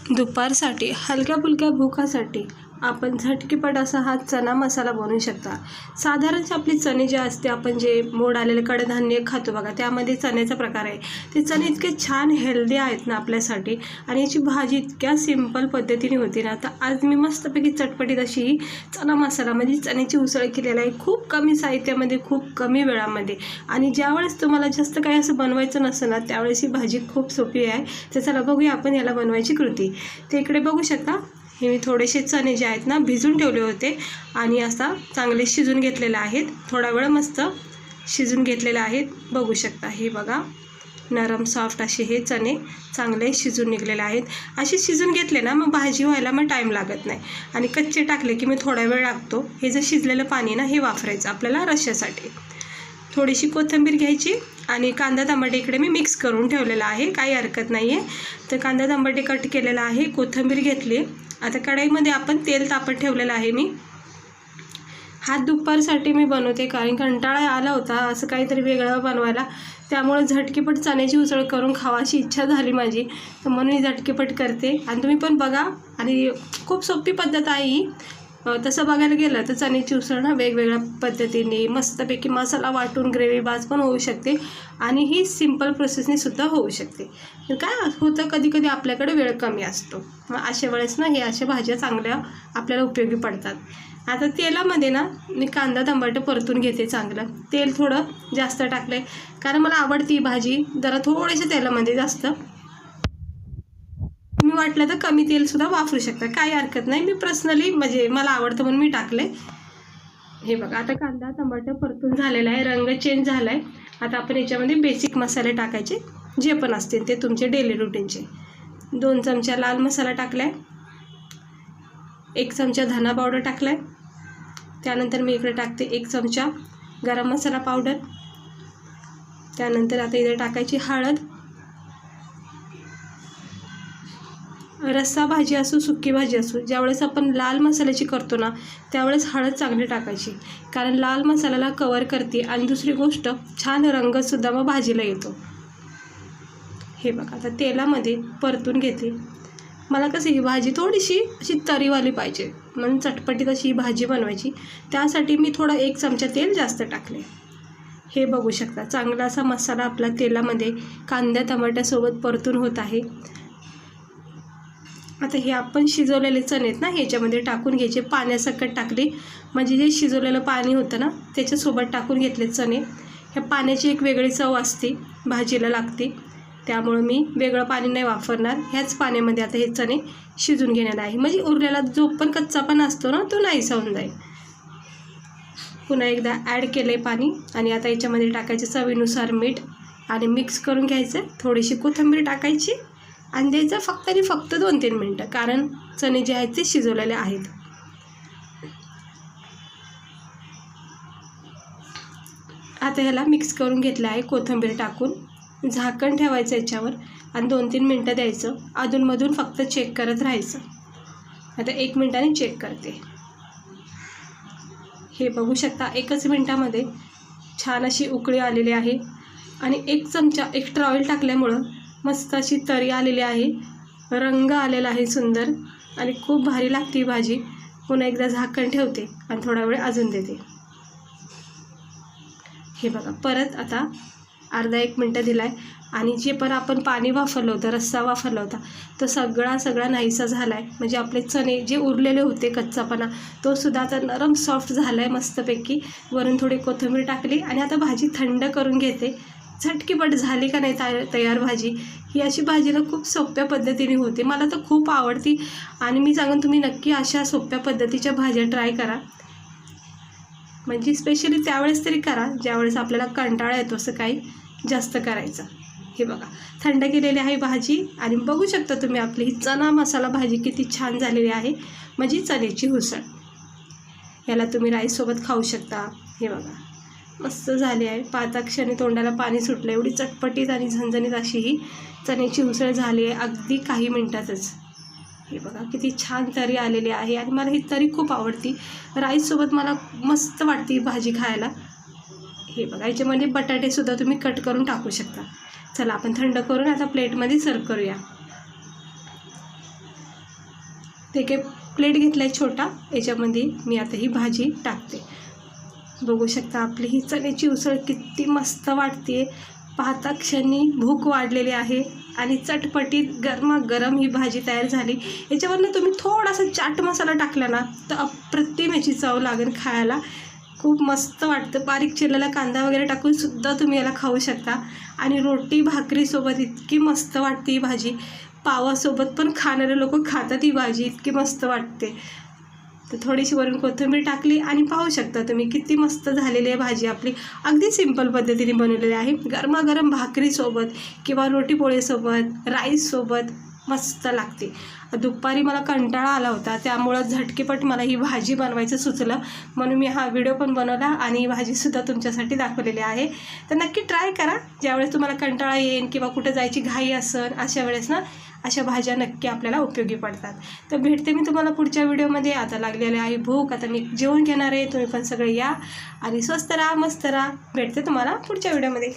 दुपारसाठी हलक्या फुलक्या भुकासाठी आपण झटकीपट असा हा चना मसाला बनवू शकता। साधारणतः आपली चणे जे असते, आपण जे मोड आलेले कडधान्य खातो बघा, त्यामध्ये चण्याचा प्रकार आहे। ते चणे इतके छान हेल्दी आहेत ना आपल्यासाठी, आणि याची भाजी इतक्या सिंपल पद्धतीने होती ना। आता आज मी मस्तपैकी चटपटीत अशी ही चना मसाला म्हणजे चण्याची उसळ केलेला आहे, खूप कमी साहित्यामध्ये, खूप कमी वेळामध्ये। आणि ज्यावेळेस तुम्हाला जास्त काही असं बनवायचं नसेल ना, त्यावेळेस ही भाजी खूप सोपी आहे। तर चला बघूया आपण याला बनवायची कृती। ते इकडे बघू शकता, हे मी थोडेसे चणे जे आहेत ना भिजून ठेवले होते आणि असा चांगले शिजून घेतलेले आहेत। थोडा वेळ मस्त शिजून घेतलेले आहेत, बघू शकता। हे बघा, नरम सॉफ्ट असे हे चणे चांगले शिजून निघलेले आहेत। असे शिजून घेतले ना मग भाजी व्हायला मग टाईम लागत नाही, आणि कच्चे टाकले की मग थोडा वेळ लागतो। हे जे शिजलेलं पाणी ना हे वापरायचं आपल्याला रश्श्यासाठी। थोडीशी कोथिंबीर घ्यायची आणि कांदा टमाटे इकडे मी मिक्स करून ठेवलेला आहे, काही हरकत नाही आहे। तर कांदा टमाटे कट केलेला आहे, कोथिंबीर घेतली। आता कढईमध्ये आपण तेल तापत ठेवलेलं आहे मी। हा दुपारसाठी मी बनवते, कारण कंटाळा आला होता असं काहीतरी वेगळं बनवायला, त्यामुळे झटकीपट चण्याची उसळ करून खावाशी इच्छा झाली माझी, तर म्हणून मी झटकीपट करते। आणि तुम्ही पण बघा, आणि खूप सोपी पद्धत आहे ही। तसं बघायला गेलं तर चण्याची उसळ ना वेगवेगळ्या पद्धतीने मस्तपैकी मसाला वाटून ग्रेव्ही बाज पण होऊ शकते, आणि ही सिंपल प्रोसेसने सुद्धा होऊ शकते। तर काय होतं, कधी कधी आपल्याकडे वेळ कमी असतो, मग अशा वेळेस ना हे अशा भाज्या चांगल्या आपल्याला उपयोगी पडतात। आता तेलामध्ये ना मी कांदा टमाटर परतून घेते चांगलं। तेल थोडं जास्त टाकलं, कारण मला आवडती भाजी जरा थोड्याशा तेलामध्ये जास्त। मी वाटलं तर कमी तेलसुद्धा वापरू शकता, काही हरकत नाही। मी पर्सनली म्हणजे मला आवडतं म्हणून मी टाकले। हे बघा, आता कांदा टमाटर परतून झालेला आहे, रंग चेंज झाला आहे। आता आपण याच्यामध्ये बेसिक मसाले टाकायचे, जे पण असतील ते तुमचे डेली रुटीनचे। 2 चमचा लाल मसाला टाकला आहे, 1 चमचा धना पावडर टाकला आहे, त्यानंतर मी इकडे टाकते 1 चमचा गरम मसाला पावडर। त्यानंतर आता इथे टाकायची हळद। रस्सा भाजी असो सुकी भाजी असो, ज्यावेळेस आपण लाल मसाल्याची करतो ना त्यावेळेस हळद चांगली टाकायची, कारण लाल मसाल्याला कवर करते, आणि दुसरी गोष्ट छान रंगसुद्धा मग भाजीला येतो। हे बघा, आता तेलामध्ये परतून घेते। मला कसं ही भाजी थोडीशी अशी तरीवाली पाहिजे, म्हणून चटपटीत अशी ही भाजी बनवायची, त्यासाठी मी थोडा 1 चमचा तेल जास्त टाकले। हे बघू शकता, चांगला असा मसाला आपला तेलामध्ये कांद्या टमाट्यासोबत परतून होत आहे। आता हे आपण शिजवलेले चणे आहेत ना ह्याच्यामध्ये टाकून घ्यायचे, पाण्यासकट टाकले, म्हणजे जे शिजवलेलं पाणी होतं ना त्याच्यासोबत टाकून घेतले चणे। ह्या पाण्याची एक वेगळी चव असते, भाजीला लागते, त्यामुळे मी वेगळं पाणी नाही वापरणार। ह्याच पाण्यामध्ये आता हे चणे शिजून घेणार आहे, म्हणजे उरलेला जो पण कच्चापणा असतो ना तो नाहीसा होऊन जाईल। पुन्हा एकदा ॲड केलं आहे पाणी, आणि आता याच्यामध्ये टाकायचं चवीनुसार मीठ, आणि मिक्स करून घ्यायचं। थोडीशी कोथिंबीर टाकायची आणि द्यायचं फक्त आणि फक्त 2-3 मिनटं, कारण चणे जे आहेत ते शिजवलेले आहेत। आता ह्याला मिक्स करून घेतलं आहे, कोथिंबीर टाकून झाकण ठेवायचं याच्यावर, आणि 2-3 मिनटं द्यायचं। अधूनमधून फक्त चेक करत राहायचं। आता 1 मिनिटाने चेक करते। हे बघू शकता, 1च मिनटामध्ये छान अशी उकळी आलेली आहे, आणि 1 चमचा एक्स्ट्रा ऑइल टाकल्यामुळं मस्त अशी तरी आलेली आहे, रंग आलेला आहे सुंदर, आणि खूप भारी लागते भाजी। पुन्हा एकदा झाकण ठेवते आणि थोडा वेळ अजून देते। हे बघा, परत आता अर्धा 1 मिनटं दिला आहे, आणि जे पण आपण पाणी वापरलं होतं, रस्सा वापरला होता, तो सगळा नाहीसा झाला आहे। म्हणजे आपले चणे जे उरलेले होते कच्चापणा तो सुद्धा आता नरम सॉफ्ट झाला आहे मस्तपैकी। वरून थोडी कोथिंबीर टाकली, आणि आता भाजी थंड करून घेते। झटकीपट झाली का नाही तयार भाजी। ही अशी भाजीला खूप सोप्या पद्धतीने होते, मला तर खूप आवडती, आणि मी सांगेन तुम्ही नक्की अशा सोप्या पद्धतीच्या भाज्या ट्राय करा, म्हणजे स्पेशली त्यावेळेस तरी करा ज्यावेळेस आपल्याला कंटाळा येतो असं काही जास्त करायचं। हे बघा, थंड केलेली आहे भाजी, आणि बघू शकता तुम्ही आपली ही चना मसाला भाजी किती छान झालेली आहे, म्हणजे चण्याची उसळ। याला तुम्ही राईससोबत खाऊ शकता। हे बघा, मस्त झाली आहे, पाहता क्षणी तोंडाला पाणी सुटलं, एवढी चटपटीत आणि झणझणीत अशी ही चण्याची उसळ झाली आहे अगदी काही मिनटातच। हे बघा, किती छान तरी आलेली आहे, आणि मला ही तरी खूप आवडती, राईससोबत मला मस्त वाटते भाजी खायला। हे बघा, याच्यामध्ये बटाटेसुद्धा तुम्ही कट करून टाकू शकता। चला आपण थंड करून आता प्लेटमध्ये सर्व करूया। एक प्लेट घेतला आहे छोटा, याच्यामध्ये मी आता ही भाजी टाकते. बघू शकता आपली ही चण्याची उसळ किती मस्त वाटते. पाहता क्षणी भूक वाढलेली आहे आणि चटपटीत गरमागरम ही भाजी तयार झाली. याच्यावरनं तुम्ही थोडासा चाट मसाला टाकला ना तर अप्रतिम याची चव लागेल खायला. खूप मस्त वाटतं. बारीक चिरलेला कांदा वगैरे टाकून सुद्धा तुम्ही याला खाऊ शकता आणि रोटी भाकरीसोबत इतकी मस्त वाटते ही भाजी. पावासोबत पण खाणारे लोक खातात ही भाजी, इतकी मस्त वाटते. तर थोडीशी वरून कोथिंबीर टाकली आणि पाहू शकता तुम्ही किती मस्त झालेली आहे भाजी आपली. अगदी सिंपल पद्धतीने बनवलेली आहे. गरमागरम भाकरीसोबत किंवा रोटी पोळीसोबत, राईससोबत मस्त लागते. दुपारी मला कंटाळा आला होता, त्यामुळं झटकेपट मला ही भाजी बनवायचं सुचलं, म्हणून मी हा व्हिडिओ पण बनवला आणि ही भाजीसुद्धा तुमच्यासाठी दाखवलेली आहे. तर नक्की ट्राय करा. ज्यावेळेस तुम्हाला कंटाळा येईल किंवा कुठं जायची घाई असेल अशा वेळेस ना अशा भाज्या नक्की आपल्याला उपयोगी पडतात. तर भेटते मी तुम्हाला पुढच्या व्हिडिओमध्ये. आता लागलेली आहे भूक, आता मी जेवण घेणार आहे. तुम्ही पण सगळे या आणि स्वस्त राहा, मस्त राहा. भेटते तुम्हाला पुढच्या व्हिडिओमध्ये.